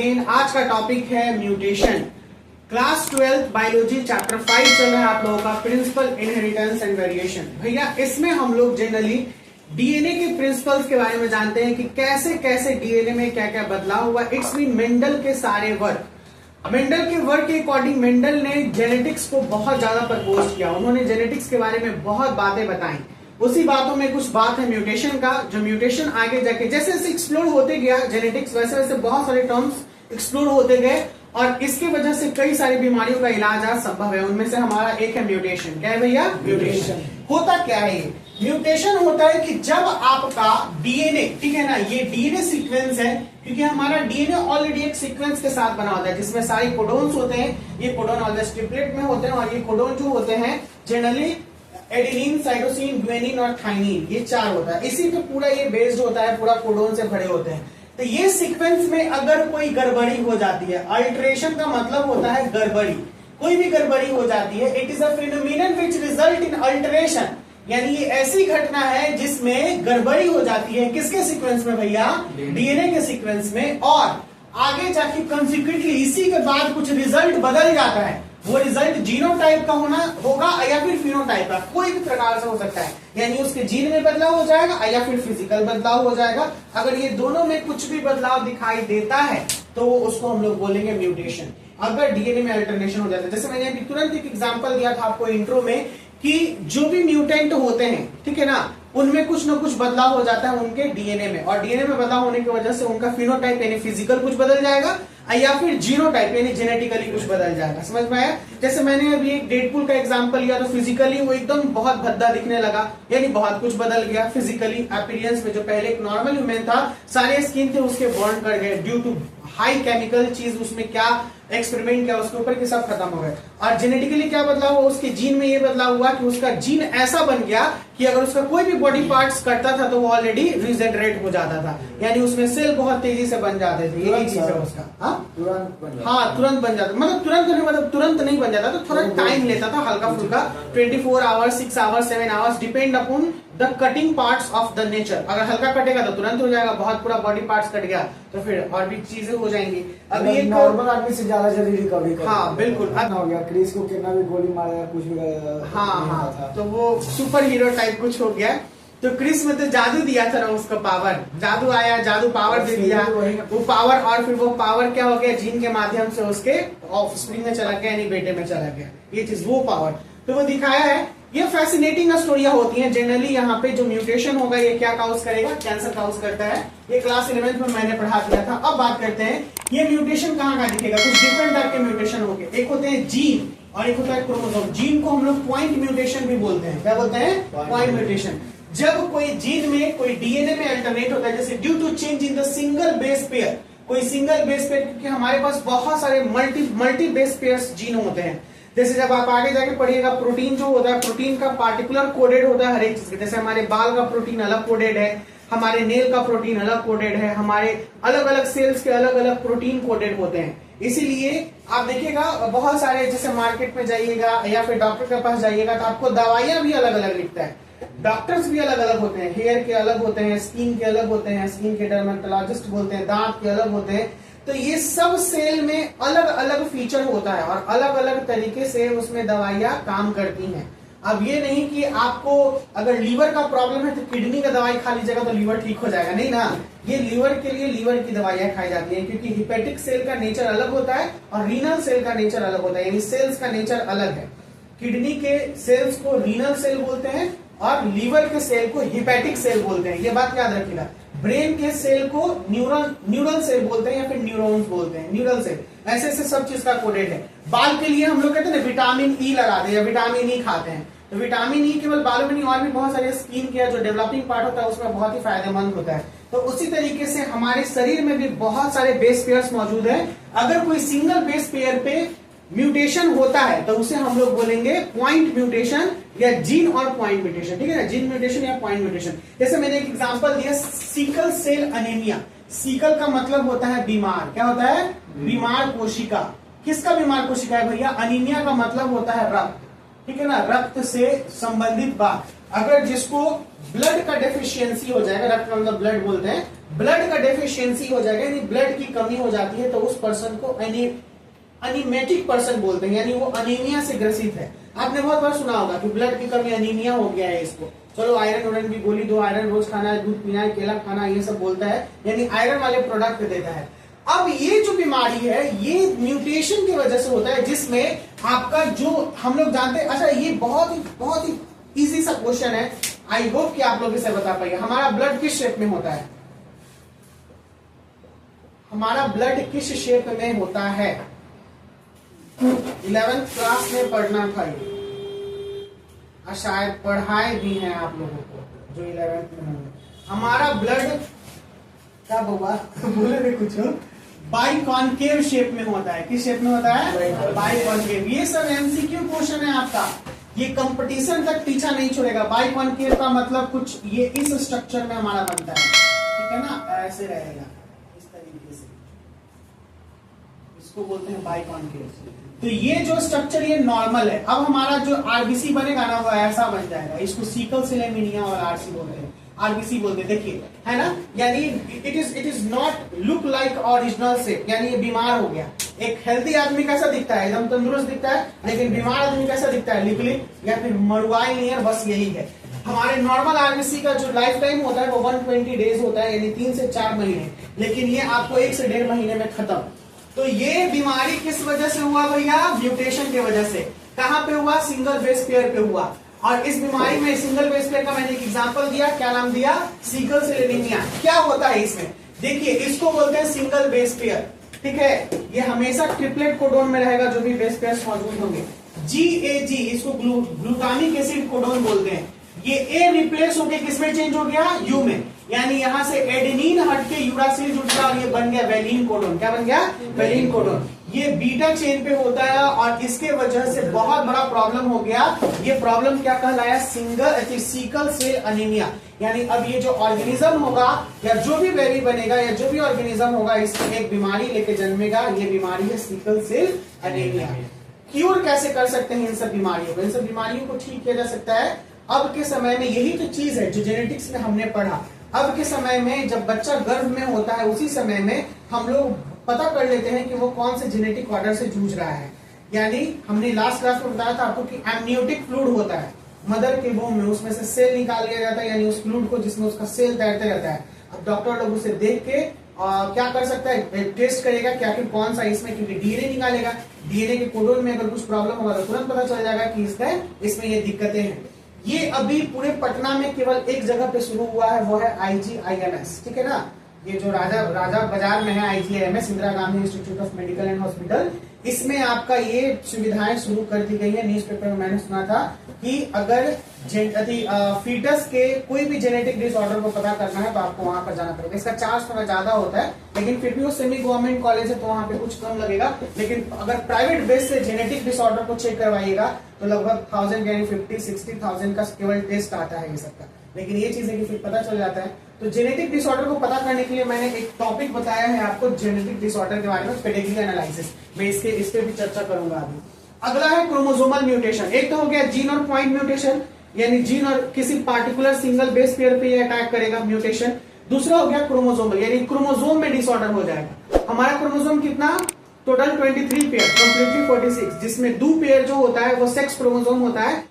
Again. आज का topic है म्यूटेशन। क्लास 12 बायोलॉजी चैप्टर 5 चल रहा है आप लोगों का, प्रिंसिपल इनहेरिटेंस एंड वेरिएशन। भैया इसमें हम लोग जनरली डीएनए के प्रिंसिपल्स के बारे में जानते हैं कि कैसे कैसे डीएनए में क्या क्या बदलाव हुआ। इट्स मीन मेंडल के सारे वर्क, मेंडल के वर्क के अकॉर्डिंग मेंडल ने जेनेटिक्स को बहुत ज्यादा प्रपोज किया। उन्होंने जेनेटिक्स के बारे में बहुत बातें बताई। उसी बातों में कुछ बात है म्यूटेशन का, जो म्यूटेशन आगे जाके जैसे जैसे एक्सप्लोर होते गया जेनेटिक्स, वैसे वैसे बहुत सारे टर्म्स एक्सप्लोर होते गए और इसकी वजह से कई सारी बीमारियों का इलाज आज संभव है। उनमें से हमारा एक है म्यूटेशन। क्या है भैया? म्यूटेशन। होता क्या है ये? म्यूटेशन होता है कि जब आपका डीएनए, ठीक है ना, ये डीएनए सीक्वेंस है, क्योंकि हमारा डीएनए ऑलरेडी एक सीक्वेंस के साथ बना होता है जिसमें सारी कोडोन्स होते हैं। ये कोडोन ऑलवेज ट्रिपलेट में होते हैं और ये कोडोन जो होते हैं जनरली एडेनिन, साइटोसिन, ग्वानिन और थाइमिन, ये चार होता है। इसी पे पूरा ये बेस्ड होता है, पूरा कोडोन से भरे होते हैं। तो ये सीक्वेंस में अगर कोई गड़बड़ी हो जाती है, अल्टरेशन का मतलब होता है गड़बड़ी, कोई भी गड़बड़ी हो जाती है, it is a phenomenon which result in alteration, यानी ये ऐसी घटना है जिसमें गड़बड़ी हो जाती है। किसके सीक्वेंस में भैया? डीएनए के सीक्वेंस में। और आगे जाके कंसिक्वेंटली इसी के बाद कुछ रिजल्ट बदल जाता है। वो रिजल्ट जीनोटाइप का होना होगा या फिर फिनोटाइप का, कोई भी प्रकार से हो सकता है। यानी उसके जीन में बदलाव हो जाएगा या फिर फिजिकल बदलाव हो जाएगा। अगर ये दोनों में कुछ भी बदलाव दिखाई देता है तो उसको हम लोग बोलेंगे म्यूटेशन। अगर डीएनए में अल्टरनेशन हो जाता है, जैसे मैंने अभी तुरंत एक एग्जांपल दिया था आपको इंट्रो में कि जो भी म्यूटेंट होते हैं, ठीक है ना, उनमें कुछ ना कुछ बदलाव हो जाता है उनके डीएनए में, और डीएनए में बदलाव होने की वजह से उनका फिनोटाइप यानी फिजिकल कुछ बदल जाएगा या फिर जीनोटाइप यानी जेनेटिकली कुछ बदल जाएगा। समझ में आया? जैसे मैंने अभी एक डेडपूल का एग्जांपल लिया तो फिजिकली वो एकदम बहुत भद्दा दिखने लगा, यानी बहुत कुछ बदल गया फिजिकली अपीयरेंस में। जो पहले एक नॉर्मल ह्यूमन था, सारे स्किन थे उसके बर्न कर गए ड्यू टू हाई केमिकल चीज, उसमें क्या एक्सपेरिमेंट किया उसके ऊपर, कि सब खत्म हो गए। और जेनेटिकली क्या बदलाव हुआ? उसके जीन में ये बदलाव हुआ कि उसका जीन ऐसा बन गया कि अगर उसका कोई भी बॉडी पार्ट्स कटता था तो वो ऑलरेडी रिजेनरेट हो जाता था, यानी उसमें सेल बहुत तेजी से बन जाते थे। यही चीज है उसका। तुरंत बन जाता, मतलब तुरंत नहीं, मतलब तुरंत नहीं बन जाता, तो थोड़ा टाइम लेता था, हल्का फुल्का 24 hours, 6 hours, 7 hours, depend upon the cutting parts of the nature. अगर हल्का कटेगा तो तुरंत हो जाएगा, बहुत पूरा बॉडी पार्ट्स कट गया तो फिर और भी चीजें हो जाएंगी। अब ये नॉर्मल आदमी से ज्यादा जल्दी रिकवरी कर। हाँ बिल्कुल। हो गया क्रिस को कितना भी गोली मारा कुछ भी। हाँ, तो वो सुपर हीरो टाइप कुछ हो गया। तो क्रिस में तो जादू दिया था ना उसको, पावर, जादू आया, जादू पावर दे दिया, वो पावर, और फिर वो पावर क्या हो गया? जीन के माध्यम से उसके ऑफस्प्रिंग में चला गया, यानी बेटे में चला गया। ये चीज वो पावर तो वो दिखाया है। ये फैसिनेटिंग स्टोरियां होती हैं जनरली। यहाँ पे जो म्यूटेशन होगा ये क्या काउज करेगा? कैंसर काउज करता है। ये क्लास 11th में मैंने पढ़ा दिया था। अब बात करते हैं ये म्यूटेशन कहाँ का दिखेगा। कुछ डिफरेंट टाइप के म्यूटेशन होंगे। एक होते हैं जीन और एक होता है क्रोमोसोम। जीन को हम लोग पॉइंट म्यूटेशन भी बोलते हैं। क्या बोलते हैं? Point mutation. जब कोई जीन में, कोई डीएनए में अल्टरनेट होता है, जैसे due to change in the single base pair, कोई सिंगल बेस पेयर, क्योंकि हमारे पास बहुत सारे मल्टी बेस पेयर्स जीन होते हैं। जैसे जब आप आगे जाके पढ़िएगा, प्रोटीन जो होता है, प्रोटीन का पार्टिकुलर कोडेड होता है हर एक चीज के। जैसे हमारे बाल का प्रोटीन अलग कोडेड है, हमारे नेल का प्रोटीन अलग कोडेड है, हमारे अलग अलग सेल्स के अलग अलग प्रोटीन कोडेड होते हैं। इसीलिए आप देखिएगा बहुत सारे, जैसे मार्केट में जाइएगा या फिर डॉक्टर के पास जाइएगा तो आपको दवाइयां भी अलग अलग लिखता है। डॉक्टर्स भी अलग अलग होते हैं, हेयर के अलग होते हैं, स्किन के अलग होते हैं, स्किन के डर्मेटोलॉजिस्ट बोलते हैं, दांत के अलग होते हैं। तो ये सब सेल में अलग अलग फीचर होता है और अलग अलग तरीके से उसमें दवाइयां काम करती हैं। अब ये नहीं कि आपको अगर लीवर का प्रॉब्लम है तो किडनी का दवाई खा लीजिएगा तो लीवर ठीक हो जाएगा, नहीं ना। ये लीवर के लिए लीवर की दवाइयां खाई जाती हैं, क्योंकि हिपेटिक सेल का नेचर अलग होता है और रीनल सेल का नेचर अलग होता है, यानी सेल्स का नेचर अलग है। किडनी के सेल्स को रीनल सेल बोलते हैं और लीवर के सेल को हिपेटिक सेल बोलते हैं। ये बात याद रखिएगा। ब्रेन के सेल को न्यूरल सेल बोलते हैं या फिर न्यूरॉन्स बोलते हैं, न्यूरल सेल। ऐसे ऐसे सब चीज का कोडेड है। बाल के लिए हम लोग कहते हैं ना विटामिन ई लगाते हैं या विटामिन ई खाते हैं। तो विटामिन ई केवल बालों में नहीं, और भी बहुत सारे स्किन के जो डेवलपिंग पार्ट होता है उसमें बहुत ही फायदेमंद होता है। तो उसी तरीके से हमारे शरीर में भी बहुत सारे बेस पेयर्स मौजूद है। अगर कोई सिंगल बेस पेयर पे म्यूटेशन होता है तो उसे हम लोग बोलेंगे पॉइंट म्यूटेशन या जीन और पॉइंट म्यूटेशन, ठीक है ना, जीन म्यूटेशन या पॉइंट म्यूटेशन। जैसे मैंने एक एग्जांपल दिया, सिकल सेल अनीमिया। सिकल का मतलब होता है बीमार। क्या होता है? बीमार कोशिका। किसका बीमार कोशिका है भैया? अनीमिया का मतलब होता है रक्त। ठीक है ना, रक्त से संबंधित बात। अगर जिसको ब्लड का डेफिशिएंसी हो जाएगा, रक्त मतलब ब्लड बोलते हैं, ब्लड का डेफिशिएंसी हो जाएगा यानी ब्लड की कमी हो जाती है, तो उस पर्सन को अनीमेटिक पर्सन बोलते हैं, यानी वो अनीमिया से ग्रसित है। आपने बहुत बार सुना होगा कि ब्लड की कमी अनीमिया हो गया है इसको। चलो आयरन उरन की गोली दो, आयरन रोज खाना है, दूध पीना है, केला खाना, ये सब बोलता है, यानी आयरन वाले प्रोडक्ट देता है। अब ये जो बीमारी है ये म्यूटेशन की वजह से होता है, जिसमें आपका जो हम लोग जानते हैं। अच्छा, ये बहुत ही इजी सा क्वेश्चन है, आई होप कि आप लोग इसे बता पाइए। हमारा ब्लड किस शेप में होता है? हमारा ब्लड किस शेप में होता है? 11th क्लास में पढ़ना था ये, और शायद पढ़ाए भी हैं आप लोगों को जो 11th में होंगे। हमारा ब्लड क्या बाबा बोले थे कुछ, बाइकॉन्केव शेप में होता है। किस शेप में होता है? बाइकॉन्केव। ये सब एमसीक्यू क्वेश्चन है आपका, ये कंपटीशन तक पीछा नहीं छोड़ेगा। बाइकॉन्केव का मतलब कुछ ये इस स्ट्रक्चर में हमारा बनता है, ठीक है ना, ऐसे रहेगा इस तरीके से, इसको बोलते हैं बाइकॉन्केव। तो ये जो स्ट्रक्चर ये नॉर्मल है। अब हमारा जो आरबीसी बनेगा ना वो ऐसा बन जाएगा, इसको सीकल सेल एनीमिया और आरसी बोलते हैं, आरबीसी बोलते हैं, देखिए है ना, यानी it is not look like original shape, यानी ये बीमार हो गया। एक हेल्दी आदमी कैसा दिखता है? एकदम तंदुरुस्त दिखता है, लेकिन बीमार आदमी कैसा दिखता है? लिक्विड या फिर मरुआई नियर, बस यही है। हमारे नॉर्मल आरबीसी का जो लाइफ टाइम होता है वो 120 डेज होता है, यानी 3 से 4 महीने, लेकिन ये आपको 1 से 1.5 महीने में खत्म। तो ये बीमारी किस वजह से हुआ भैया? म्यूटेशन की वजह से। कहां पे हुआ? सिंगल बेस पेयर पे हुआ। और इस बीमारी में सिंगल बेस पेयर का मैंने एक एग्जांपल दिया, क्या नाम दिया? Sickle cell anaemia. क्या होता है इसमें? देखिए, इसको बोलते हैं सिंगल बेस पेयर, ठीक है। ये हमेशा ट्रिपलेट कोडोन में रहेगा, जो भी बेस पेयर मौजूद होंगे। GAG, इसको ग्लूटामिक एसिड कोडोन बोलते हैं। ये ए रिप्लेस होके किसमें चेंज हो गया? यू में, यानी यहां से एडेनिन हट के यूरासिल जुड़ गया और ये बन गया वैलिन कोडोन। क्या बन गया? Valine codon. ये बीटा चेन पे होता है और इसके वजह से बहुत बड़ा प्रॉब्लम हो गया। ये प्रॉब्लम क्या कहलाया? Sickle cell anaemia. यानी अब ये जो ऑर्गेनिज्म होगा या जो भी बेबी बनेगा या जो भी ऑर्गेनिज्म होगा, इसकी एक बीमारी लेके जन्मेगा। ये बीमारी है सिकल सेल अनीमिया। क्यूर कैसे कर सकते हैं इन सब बीमारियों को? इन सब बीमारियों को ठीक किया जा सकता है। अब के समय में यही तो चीज है जो जेनेटिक्स में हमने पढ़ा। अब के समय में जब बच्चा गर्भ में होता है, उसी समय में हम लोग पता कर लेते हैं कि वो कौन से जेनेटिक ऑर्डर से जूझ रहा है। यानी हमने लास्ट क्लास में बताया था आपको कि एमनियोटिक फ्लूइड होता है मदर के वोम में, उसमें से सेल निकाल लिया जाता है, यानी उस फ्लूइड को जिसमें उसका सेल तैरते रहता है। अब डॉक्टर लोग उसे देख के क्या कर सकता है? टेस्ट करेगा कि आखिर कौन सा इसमें, क्योंकि डीएनए निकालेगा, डीएनए के कोडोन में अगर कुछ प्रॉब्लम होगा तो तुरंत पता चल जाएगा कि इसमें ये दिक्कतें हैं। ये अभी पूरे पटना में केवल एक जगह पे शुरू हुआ है, वो है IGIMS, ठीक है ना। ये जो राजा बाजार में है IGIMS, Indira Gandhi institute of medical and hospital, इसमें आपका ये सुविधाएं शुरू कर दी गई है। न्यूज़पेपर में मैंने सुना था कि अगर फीटस के कोई भी जेनेटिक डिसऑर्डर को पता करना है तो आपको वहां पर जाना पड़ेगा। इसका चार्ज थोड़ा ज्यादा होता है, लेकिन फिर भी वो सेमी गवर्नमेंट कॉलेज है तो वहां पे कुछ कम लगेगा। लेकिन अगर प्राइवेट बेस से जेनेटिक डिसऑर्डर को चेक करवाइएगा तो लगभग 1000 यानी 50-60,000 का केवल टेस्ट आता है ये सबका। लेकिन ये चीज है कि फिर पता चल जाता है। तो जेनेटिक डिसऑर्डर को पता करने के लिए मैंने एक टॉपिक बताया है आपको, जेनेटिक डिसऑर्डर के बारे में, पेडिग्री एनालिसिस। मैं इस पे भी चर्चा करूंगा अभी। अगला है क्रोमोसोमल म्यूटेशन। एक तो हो गया जीन और पॉइंट म्यूटेशन, यानी जीन और किसी पार्टिकुलर सिंगल बेस पेयर पे ये अटैक करेगा म्यूटेशन। दूसरा हो गया क्रोमोसोमल, यानी क्रोमोसोम में डिसऑर्डर हो जाएगा। हमारा क्रोमोसोम कितना? टोटल 23 पेयर, कंप्लीटली 46, जिसमें 2 पेयर जो होता है वो सेक्स क्रोमोसोम होता है